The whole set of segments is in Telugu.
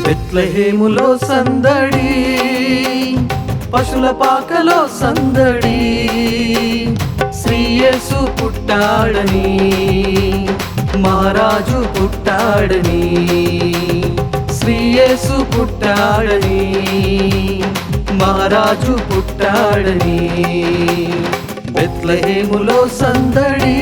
బెత్లెహేములో సందడి, పశుల పాకలో సందడి, శ్రీ యేసు పుట్టాడని, మహారాజు పుట్టాడని, శ్రీ యేసు పుట్టాడని, మహారాజు పుట్టాడని, బెత్లెహేములో సందడి.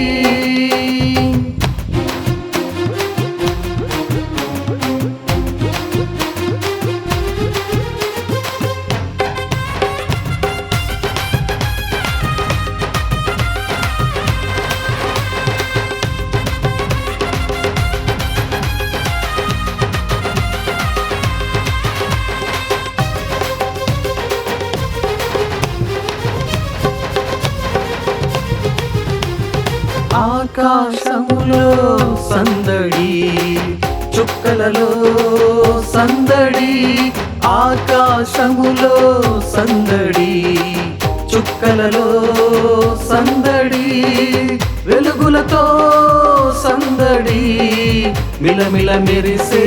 ఆకాశములో సందడి, చుక్కలలో సందడి, ఆకాశములో సందడి, చుక్కలలో సందడి, వెలుగులతో సందడి, మిలమిల మెరిసే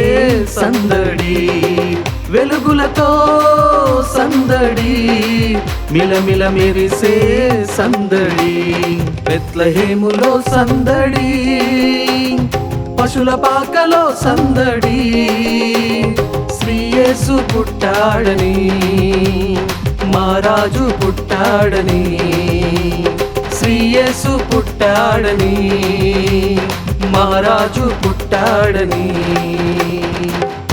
సందడి, వెలుగులతో సందడి, మిలమిల మెరిసే సందడి, బెత్లెహేములో సందడి, పశుల పాకలో సందడి, శ్రీ యేసు పుట్టాడని, మహారాజు పుట్టాడని, శ్రీ యేసు పుట్టాడని, మహారాజు పుట్టాడని,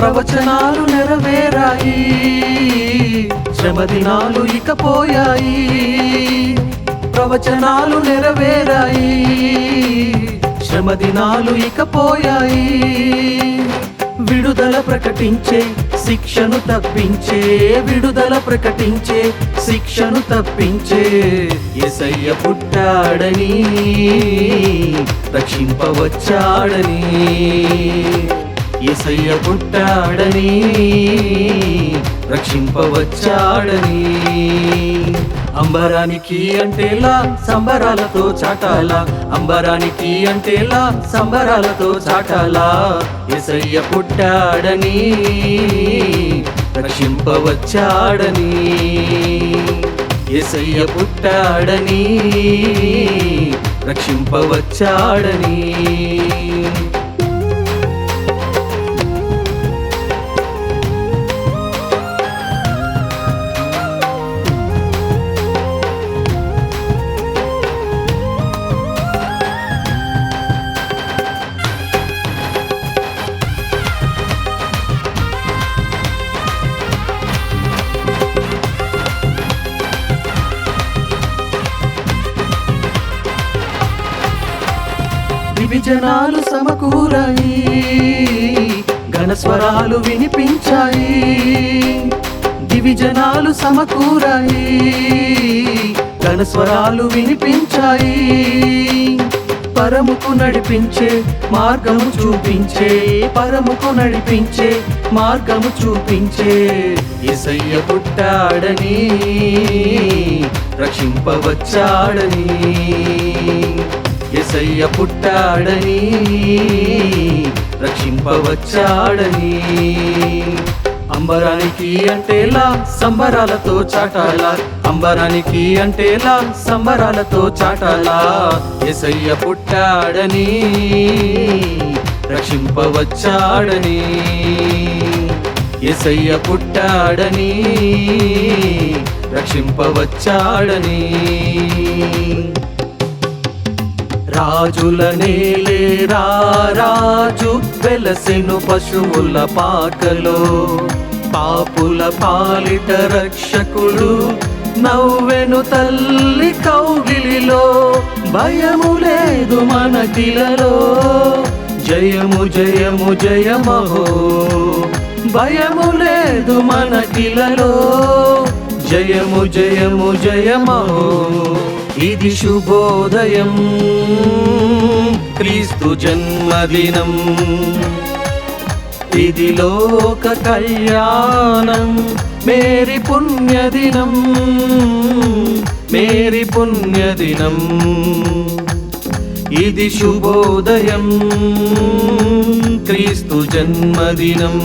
ప్రవచనాలు నెరవేరాయి, శ్రమ దినాలు ఇకపోయాయి, ప్రవచనాలు నెరవేరాయి, శ్రమ దినాలు ఇకపోయాయి, విడుదల ప్రకటించే శిక్షను తప్పించే, విడుదల ప్రకటించే శిక్షను తప్పించే, యేసయ్య పుట్టాడని, రక్షింపవచ్చాడని, యేసయ్య పుట్టాడని, రక్షింపవచ్చాడని, అంబరానికి అంటేలా సంబరాలతో చాటాలా, అంబరానికి అంటేలా సంబరాలతో చాటాలా, యేసయ్య పుట్టాడని, రక్షింపవచ్చాడని, యేసయ్య పుట్టాడని, రక్షింపవచ్చాడని. దివిజనాలు సమకూరాయి, ఘనస్వరాలు వినిపించాయి, దివిజనాలు సమకూరాయి, ఘనస్వరాలు వినిపించాయి, పరముకు నడిపించే మార్గము చూపించే, పరముకు నడిపించే మార్గము చూపించే, యేసయ్య పుట్టాడని, రక్షింపవచ్చాడని, యేసయ్య పుట్టాడని, రక్షింపవచ్చాడని, అంబరానికి అంటేలా సంబరాలతో చాటాలా, అంబరానికి అంటేలా సంబరాలతో చాటాలా, యేసయ్య పుట్టాడని, రక్షింపవచ్చాడని, యేసయ్య పుట్టాడని, రక్షింపవచ్చాడని. రాజుల నేలే రాజు వెలసెను పశువుల పాకలో, పాపుల పాలిట రక్షకుడు నవ్వెను తల్లి కౌగిలిలో, భయము లేదు మనకిలలో, జయము జయము జయమహో, భయము లేదు మనకిలలో, జయము జయము జయమహో, ఇది శుభోదయం, క్రీస్తు జన్మదినం, ఇది లోక కళ్యాణం, మేరీ పుణ్యదినం, మేరీ పుణ్యదినం, ఇది శుభోదయం, క్రీస్తు జన్మదినం.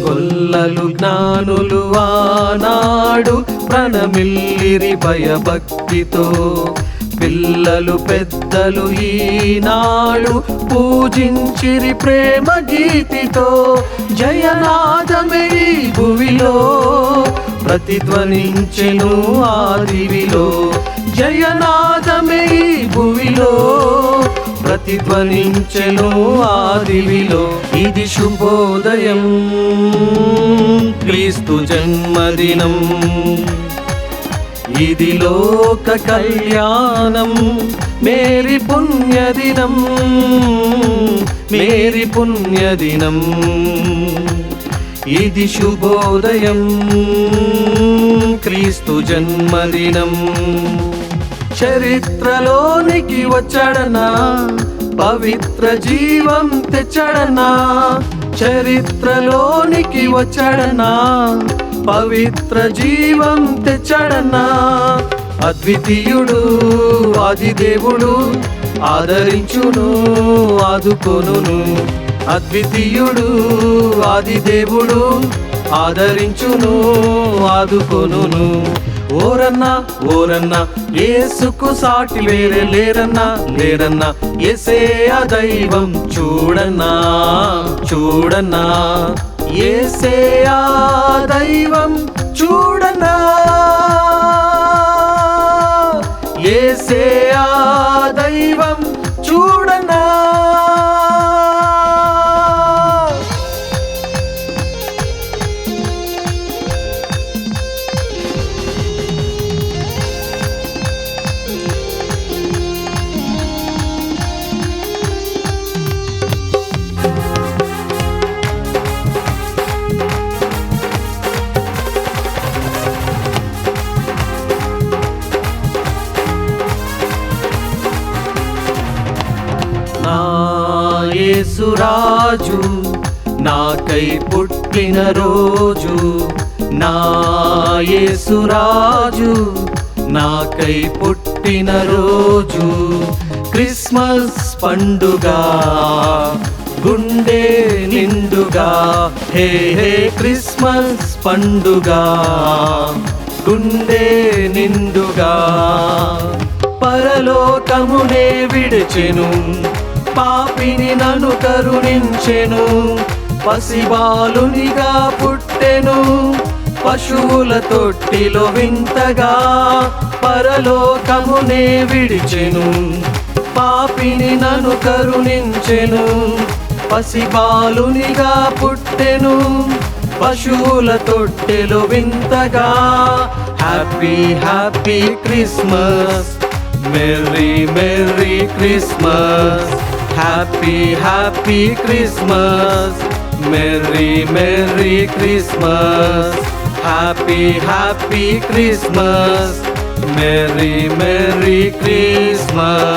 గొల్లలు జ్ఞానులు ఆనాడు ప్రణమిల్లిరి భయభక్తితో, పిల్లలు పెద్దలు ఈనాడు పూజించిరి ప్రేమ గీతితో. జయనాదమే ఈ భువిలో ప్రతిధ్వనించెను ఆ దివిలో, జయనాదమే ఈ భువిలో ప్రతిధ్వనించెను ఆ దివిలో. ఇది శుభోదయం, క్రీస్తు జన్మదినం. ఇది లోక కళ్యాణం, మేరీ పుణ్యదినం, మేరీ పుణ్యదినం. ఇది శుభోదయం, క్రీస్తు జన్మదినం. చరిత్రలోనికి వచ్చాడనా, పవిత్ర జీవం తెచ్చాడనా. చరిత్రలోనికి వచ్చాడనా, పవిత్ర జీవం తెచ్చాడనా. అద్వితీయుడు ఆదిదేవుడు ఆదరించును ఆదుకొనును. అద్వితీయుడు ఆదిదేవుడు ఆదరించును ఆదుకొనును. ఓరన్నా ఓరన్నా యేసుకు సాటి వేరే లేరన్నా లేరన్నా. యేసే ఆ దైవం చూడన్నా చూడన్నా. యేసే ఆ దైవం చూడన్నా. యేసే ఆ దైవం చూడన్నా. నా యేసురాజు నాకై పుట్టిన రోజు, నా యేసురాజు నాకై పుట్టిన రోజు. క్రిస్మస్ పండుగ గుండె నిండుగా, హే హే క్రిస్మస్ పండుగ గుండె నిండుగా. పరలోకమునే విడిచెను, పాపిని నన్ను కరుణించెను. పసిబాలునిగా పుట్టెను, పశువుల తొట్టిలో వింతగా. పరలోకమునే విడిచెను, పాపిని నన్ను కరుణించెను. పసిబాలునిగా పుట్టెను, పశువుల తొట్టెలో వింతగా. Happy happy Christmas, merry merry Christmas. Happy happy Christmas, merry merry Christmas. Happy happy Christmas, merry merry Christmas.